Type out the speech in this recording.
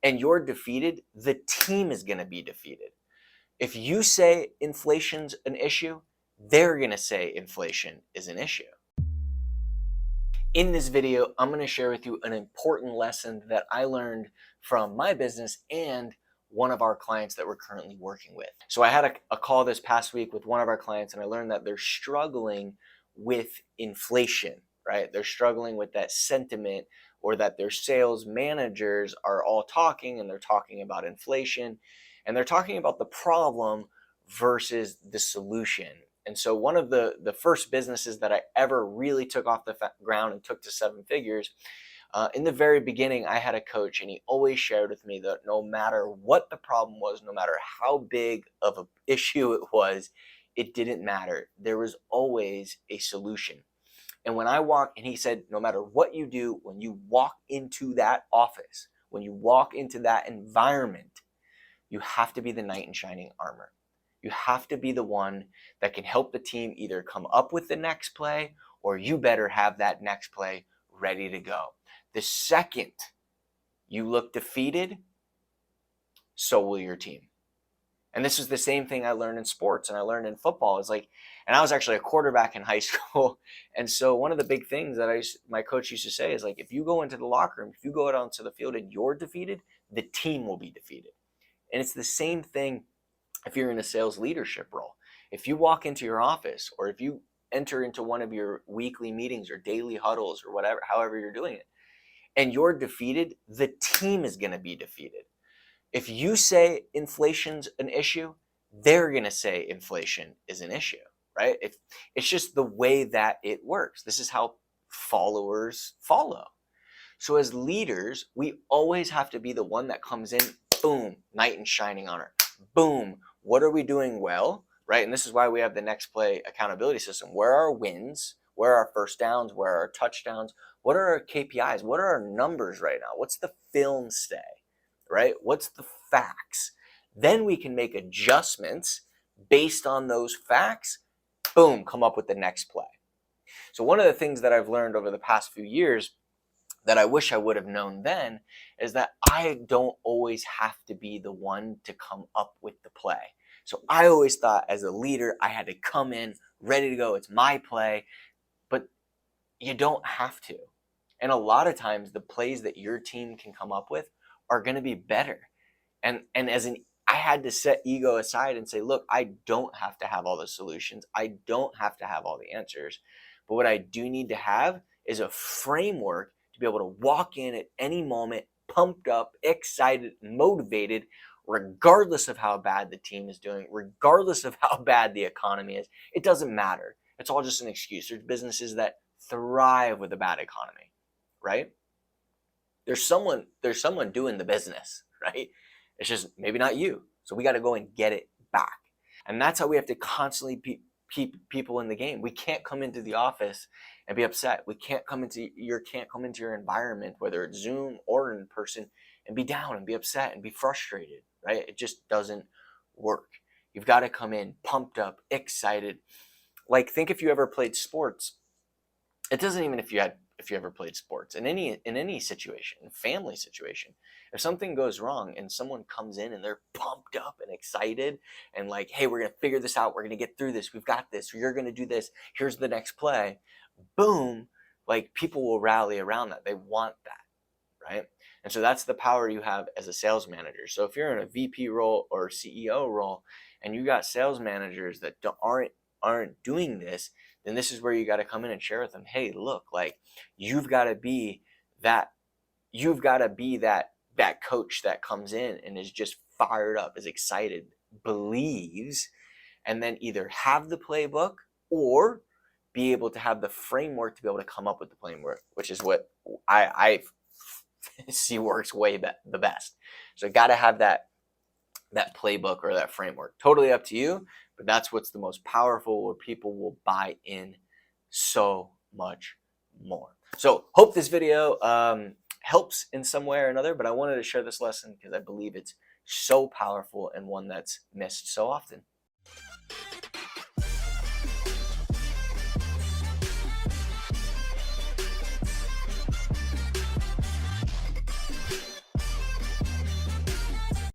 and you're defeated, the team is going to be defeated. If you say inflation's an issue, they're going to say inflation is an issue. In this video, I'm going to share with you an important lesson that I learned from my business and one of our clients that we're currently working with. So I had a call this past week with one of our clients, and I learned that they're struggling with inflation, right? They're struggling with that sentiment, or that their sales managers are all talking and they're talking about inflation, and they're talking about the problem versus the solution. And so one of the first businesses that I ever really took off the ground and took to 7 figures, in the very beginning, I had a coach, and he always shared with me that no matter what the problem was, no matter how big of an issue it was, it didn't matter. There was always a solution. And when I walk, and he said, no matter what you do, when you walk into that office, when you walk into that environment, you have to be the knight in shining armor. You have to be the one that can help the team either come up with the next play, or you better have that next play ready to go. The second you look defeated, so will your team. And this is the same thing I learned in sports and I learned in football. It's like, and I was actually a quarterback in high school. And so one of the big things that my coach used to say is like, if you go into the locker room, if you go out onto the field and you're defeated, the team will be defeated. And it's the same thing if you're in a sales leadership role. If you walk into your office, or if you enter into one of your weekly meetings or daily huddles or whatever, however you're doing it, and you're defeated, the team is going to be defeated. If you say inflation's an issue, they're going to say inflation is an issue, right? It's just the way that it works. This is how followers follow. So as leaders, we always have to be the one that comes in, boom, knight in shining armor. Boom, what are we doing well, right? And this is why we have the next play accountability system. Where are our wins? Where are our first downs? Where are our touchdowns? What are our KPIs? What are our numbers right now? What's the film stay, right? What's the facts? Then we can make adjustments based on those facts. Boom, come up with the next play. So one of the things that I've learned over the past few years that I wish I would have known then is that I don't always have to be the one to come up with the play. So I always thought as a leader, I had to come in ready to go. It's my play, but you don't have to. And a lot of times the plays that your team can come up with are going to be better. And I had to set ego aside and say, look, I don't have to have all the solutions. I don't have to have all the answers. But what I do need to have is a framework to be able to walk in at any moment, pumped up, excited, motivated, regardless of how bad the team is doing, regardless of how bad the economy is. It doesn't matter. It's all just an excuse. There's businesses that thrive with a bad economy, right? There's someone doing the business, right? It's just maybe not you. So we got to go and get it back. And that's how we have to constantly keep people in the game. We can't come into the office and be upset. We can't come into your environment, whether it's Zoom or in person, and be down and be upset and be frustrated, right? It just doesn't work. You've got to come in pumped up, excited. Like, think if you ever played sports. It doesn't even if you ever played sports in any situation, family situation. If something goes wrong and someone comes in and they're pumped up and excited and like, hey, we're going to figure this out. We're going to get through this. We've got this. You're going to do this. Here's the next play. Boom. Like, people will rally around that. They want that, right? And so that's the power you have as a sales manager. So if you're in a VP role or CEO role and you got sales managers that aren't doing this, then this is where you got to come in and share with them, hey, look, like, you've got to be that coach that comes in and is just fired up, is excited, believes, and then either have the playbook or be able to have the framework to be able to come up with the playbook, which is what I see works the best. So got to have that playbook or that framework. Totally up to you, but that's what's the most powerful, where people will buy in so much more. So hope this video helps in some way or another, but I wanted to share this lesson because I believe it's so powerful and one that's missed so often.